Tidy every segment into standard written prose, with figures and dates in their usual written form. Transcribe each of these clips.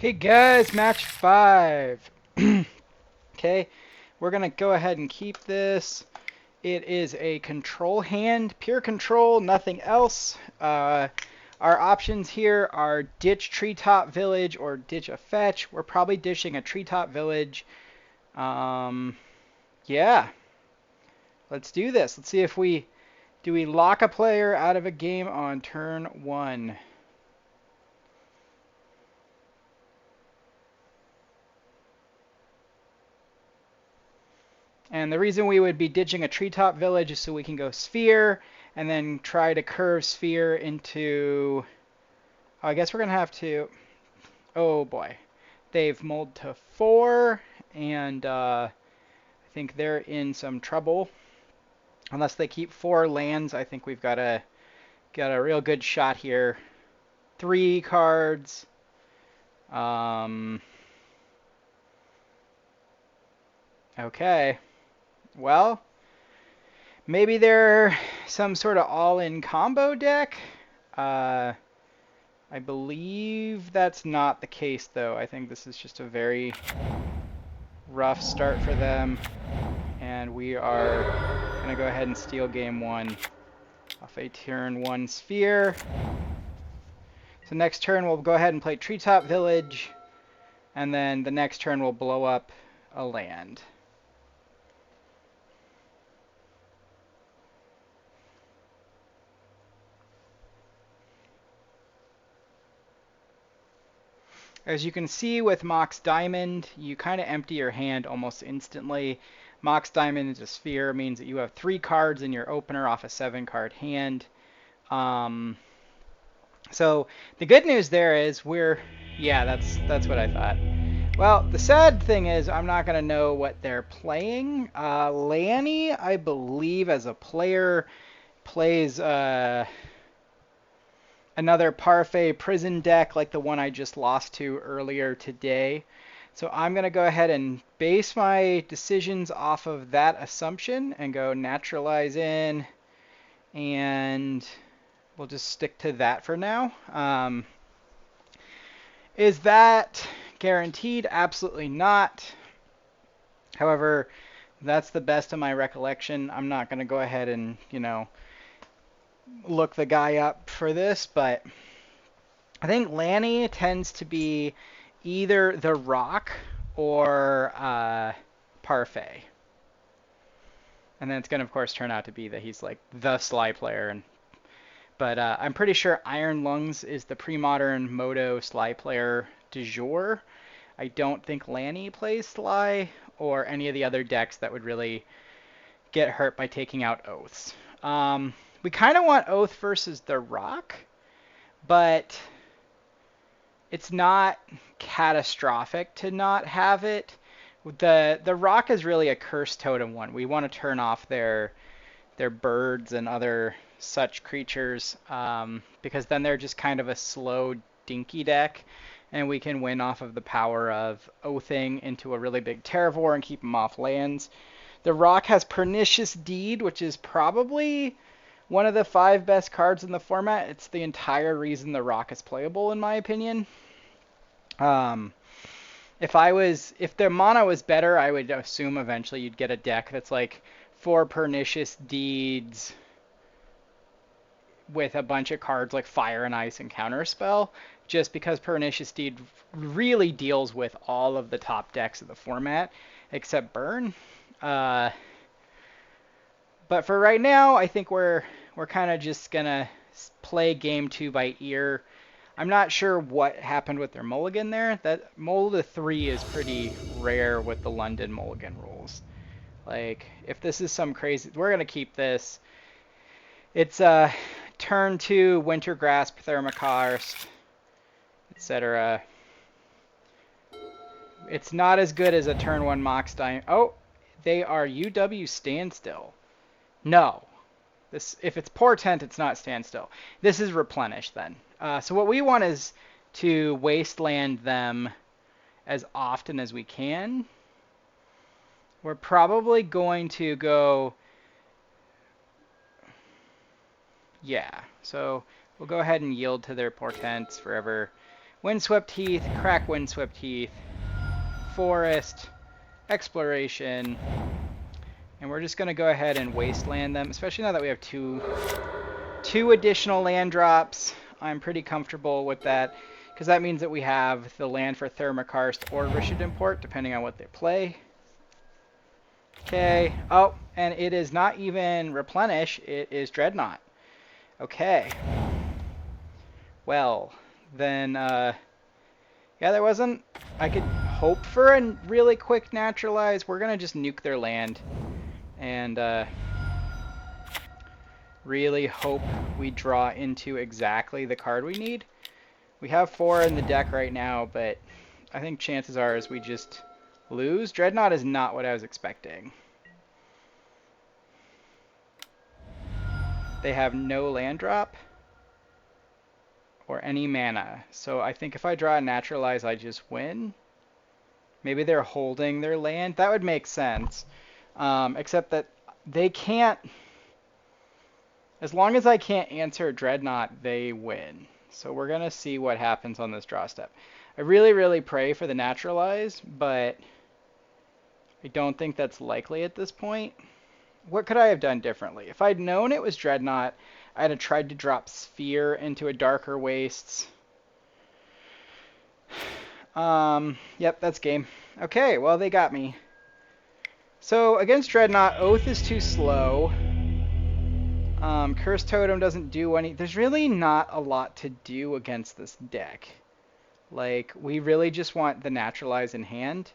Hey guys, match 5. Okay, we're gonna go ahead and keep this. It is a control hand, pure control, nothing else. Our options here are ditch Treetop Village or ditch a fetch. We're probably dishing a Treetop Village. Um, yeah, let's do this. Let's see if we lock a player out of a game on turn 1. And the reason we would be ditching a treetop village is so we can go sphere and then try to curve sphere into. Oh, I guess we're going to have to. Oh boy. They've mulled to 4, and I think they're in some trouble. Unless they keep 4 lands, I think we've got a real good shot here. 3 cards. Okay. Well, maybe they're some sort of all-in combo deck. Uh, I believe that's not the case, though. I think this is just a very rough start for them, and we are going to go ahead and steal game 1 off a turn 1 sphere. So next turn we'll go ahead and play Treetop Village, and then the next turn we'll blow up a land. As you can see with Mox Diamond, you kind of empty your hand almost instantly. Mox Diamond is a sphere, means that you have 3 cards in your opener off a 7-card hand. So the good news there is yeah, that's what I thought. Well, the sad thing is I'm not going to know what they're playing. Lanny, I believe, as a player, plays another Parfait Prison deck like the one I just lost to earlier today. So I'm going to go ahead and base my decisions off of that assumption and go naturalize in, and we'll just stick to that for now. Is that guaranteed? Absolutely not. However, that's the best of my recollection. I'm not going to go ahead and, look the guy up for this, but I think Lanny tends to be either The Rock or Parfait. And then it's going to, of course, turn out to be that he's like the Sly player. But I'm pretty sure Iron Lungs is the pre-modern Moto Sly player du jour. I don't think Lanny plays Sly or any of the other decks that would really get hurt by taking out Oaths. We kind of want Oath versus The Rock, but it's not catastrophic to not have it. The Rock is really a curse totem one. We want to turn off their birds and other such creatures, because then they're just kind of a slow, dinky deck, and we can win off of the power of oathing into a really big Terravore and keep them off lands. The Rock has Pernicious Deed, which is probably one of the 5 best cards in the format. It's the entire reason the Rock is playable, in my opinion. If their mana was better, I would assume eventually you'd get a deck that's like 4 Pernicious Deeds with a bunch of cards like Fire and Ice and Counterspell, just because Pernicious Deed really deals with all of the top decks of the format, except Burn. But for right now, I think we're kind of just gonna play game 2 by ear. I'm not sure what happened with their mulligan there. That mull to 3 is pretty rare with the London mulligan rules. Like, if this is some crazy, we're gonna keep this. It's turn 2 Wintergrasp, Thermokarst, etc. It's not as good as a turn 1 Mox Diamond. Oh, they are UW Standstill. No. If it's Portent, it's not Standstill. This is Replenish then. So what we want is to wasteland them as often as we can. We're probably going to go... Yeah, so we'll go ahead and yield to their Portents forever. Windswept Heath, crack Windswept Heath, forest, exploration, and we're just going to go ahead and wasteland them, especially now that we have two additional land drops. I'm pretty comfortable with that, because that means that we have the land for Thermokarst or Rishid Import, depending on what they play. Okay. Oh, and it is not even Replenish, it is Dreadnought. Okay. Well, then, yeah, there wasn't... I could hope for a really quick naturalize. We're going to just nuke their land. And, really hope we draw into exactly the card we need. We have 4 in the deck right now, but I think chances are is we just lose. Dreadnought is not what I was expecting. They have no land drop or any mana. So I think if I draw a naturalize, I just win. Maybe they're holding their land. That would make sense. Except that they can't... As long as I can't answer Dreadnought, they win. So we're going to see what happens on this draw step. I really, really pray for the naturalize, but I don't think that's likely at this point. What could I have done differently? If I'd known it was Dreadnought, I'd have tried to drop Sphere into a Darker Wastes. Yep, that's game. Okay, well, they got me. So against Dreadnought, Oath is too slow. Curse Totem doesn't do any... There's really not a lot to do against this deck. Like, we really just want the naturalize in hand.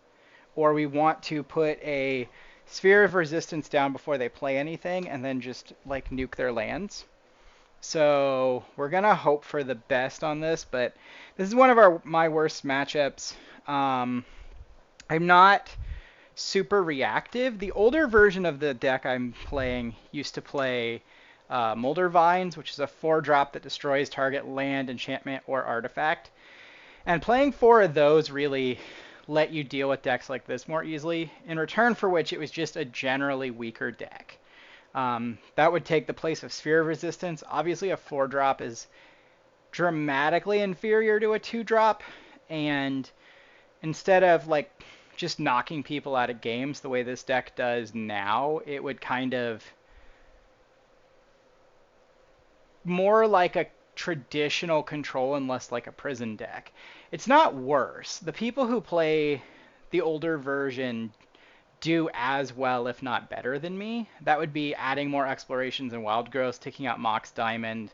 Or we want to put a Sphere of Resistance down before they play anything, and then just, like, nuke their lands. So, we're going to hope for the best on this, but this is one of my worst matchups. I'm not super reactive. The older version of the deck I'm playing used to play Molder Vines, which is a 4-drop that destroys target land, enchantment, or artifact. And playing 4 of those really let you deal with decks like this more easily, in return for which it was just a generally weaker deck. That would take the place of Sphere of Resistance. Obviously, a 4-drop is dramatically inferior to a 2-drop, and instead of like just knocking people out of games the way this deck does now, it would kind of more like a traditional control and less like a prison deck. It's not worse. The people who play the older version do as well, if not better than me. That would be adding more explorations and wild growths, taking out Mox Diamond,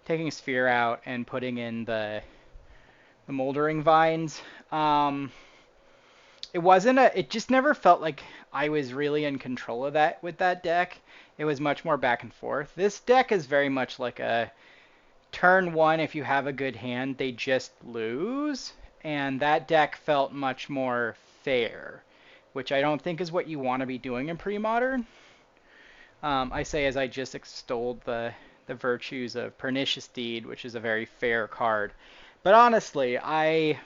taking Sphere out, and putting in the Moldering Vines. It just never felt like I was really in control of that with that deck. It was much more back and forth. This deck is very much like a turn 1, if you have a good hand, they just lose. And that deck felt much more fair, which I don't think is what you want to be doing in pre-modern. I say as I just extolled the virtues of Pernicious Deed, which is a very fair card. But honestly, I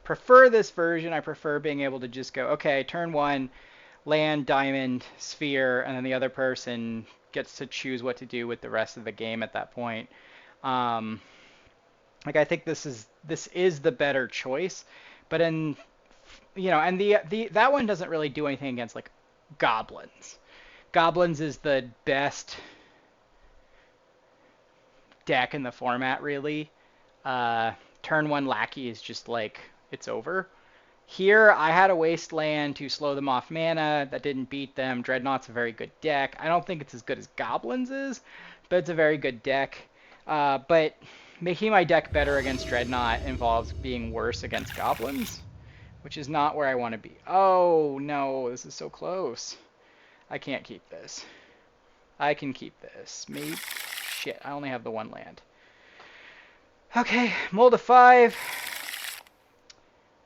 prefer this version. I prefer being able to just go, okay, turn 1, land, diamond, sphere, and then the other person gets to choose what to do with the rest of the game at that point. Like, I think this is the better choice, but and that one doesn't really do anything against like goblins. Goblins is the best deck in the format, really. Turn 1 Lackey is just like, it's over. Here, I had a wasteland to slow them off mana. That didn't beat them. Dreadnought's a very good deck. I don't think it's as good as Goblins is, but it's a very good deck. But making my deck better against Dreadnought involves being worse against Goblins, which is not where I want to be. Oh, no, this is so close. I can't keep this. I can keep this. Maybe. Shit, I only have the 1 land. Okay, mold of 5.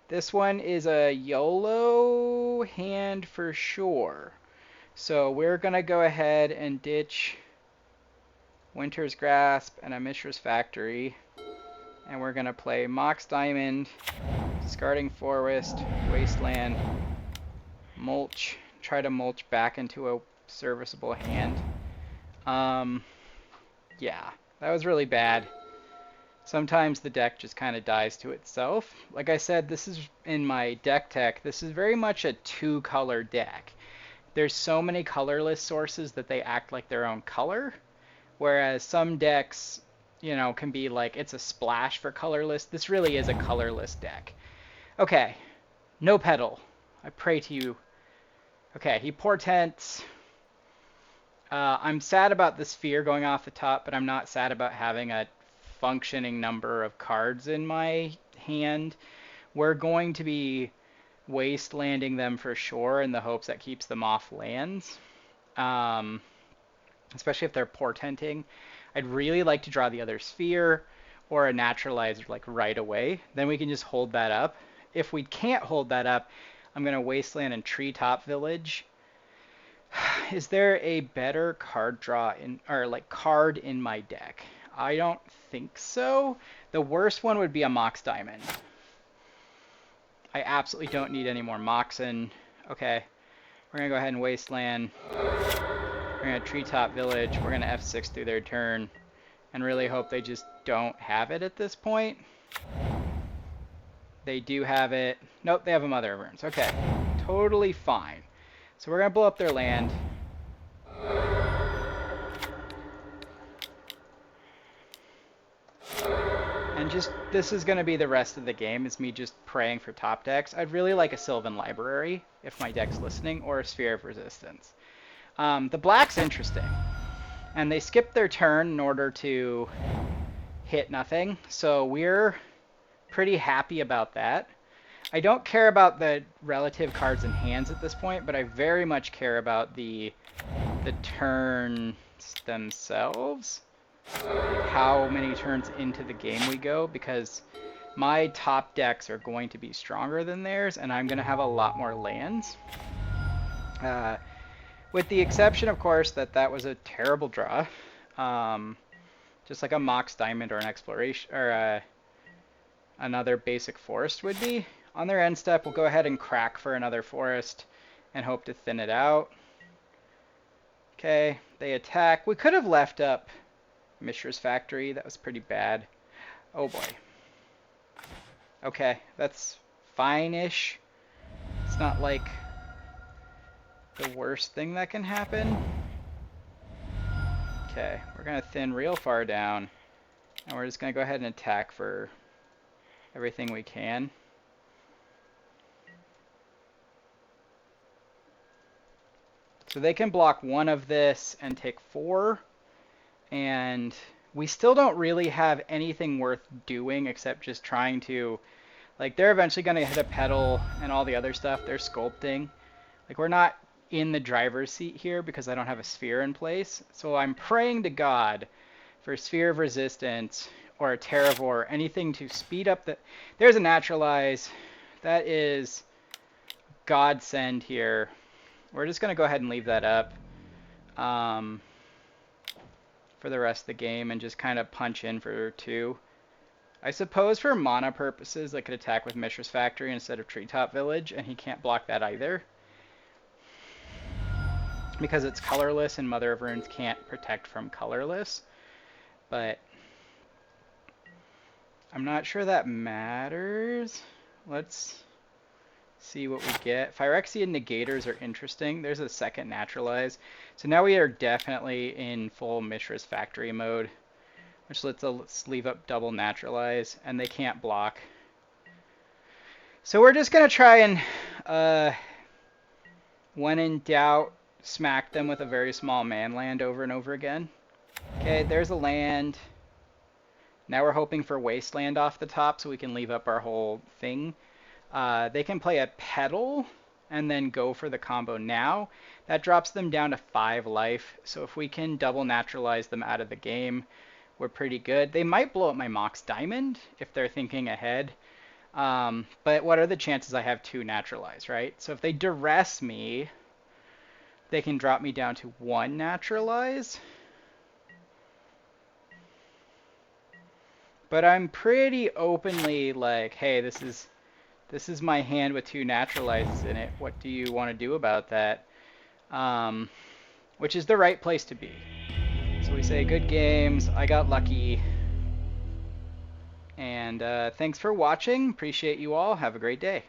This one is a YOLO hand for sure. So we're going to go ahead and ditch Winter's Grasp and a Mishra's Factory. And we're going to play Mox Diamond, discarding Forest, Wasteland, Mulch, try to mulch back into a serviceable hand. Yeah, that was really bad. Sometimes the deck just kind of dies to itself. Like I said, this is in my deck tech. This is very much a two-color deck. There's so many colorless sources that they act like their own color, whereas some decks, you know, can be like it's a splash for colorless. This really is a colorless deck. Okay, no pedal. I pray to you. Okay, he portents. I'm sad about the sphere going off the top, but I'm not sad about having a functioning number of cards in my hand. We're going to be wastelanding them for sure in the hopes that keeps them off lands, especially if they're portenting. I'd really like to draw the other sphere or a naturalizer like right away. Then we can just hold that up. If we can't hold that up, I'm going to wasteland and treetop village. Is there a better card draw in or like card in my deck? I don't think so. The worst one would be a Mox Diamond. I absolutely don't need any more Moxen. Okay, we're gonna go ahead and wasteland. We're gonna treetop village. We're gonna F6 through their turn, and really hope they just don't have it at this point. They do have it. Nope, they have a Mother of Urns. Okay, totally fine. So we're gonna blow up their land. And just, this is going to be the rest of the game, is me just praying for top decks. I'd really like a Sylvan Library, if my deck's listening, or a Sphere of Resistance. The black's interesting. And they skip their turn in order to hit nothing, so we're pretty happy about that. I don't care about the relative cards in hands at this point, but I very much care about the turns themselves. Like how many turns into the game we go, because my top decks are going to be stronger than theirs, and I'm going to have a lot more lands. With the exception, of course, that was a terrible draw. Just like a Mox Diamond or an Exploration, or another basic forest would be. On their end step, we'll go ahead and crack for another forest and hope to thin it out. Okay, they attack. We could have left up Mishra's Factory. That was pretty bad. Oh boy. Okay, that's fine-ish. It's not like the worst thing that can happen. Okay, we're going to thin real far down. And we're just going to go ahead and attack for everything we can. So they can block one of this and take 4. And we still don't really have anything worth doing except just trying to, like, they're eventually going to hit a pedal and all the other stuff. They're sculpting. Like, we're not in the driver's seat here because I don't have a sphere in place. So I'm praying to God for a Sphere of Resistance or a Terravore, anything to speed up the... There's a Naturalize. That is godsend here. We're just going to go ahead and leave that up. For the rest of the game and just kind of punch in for 2. I suppose for mana purposes I could attack with Mishra's Factory instead of Treetop Village, and he can't block that either. Because it's colorless and Mother of Urns can't protect from colorless. But I'm not sure that matters. Let's see what we get. Phyrexian Negators are interesting. There's a second Naturalize. So now we are definitely in full Mishra's Factory mode, which lets us leave up double Naturalize, and they can't block. So we're just going to try and, when in doubt, smack them with a very small man land over and over again. Okay, there's a land. Now we're hoping for Wasteland off the top so we can leave up our whole thing. They can play a Petal and then go for the combo now. That drops them down to 5 life. So if we can double naturalize them out of the game, we're pretty good. They might blow up my Mox Diamond if they're thinking ahead. But what are the chances I have 2 naturalize, right? So if they duress me, they can drop me down to 1 naturalize. But I'm pretty openly like, hey, this is my hand with 2 naturalizes in it. What do you want to do about that? Which is the right place to be. So we say, good games. I got lucky. And thanks for watching. Appreciate you all. Have a great day.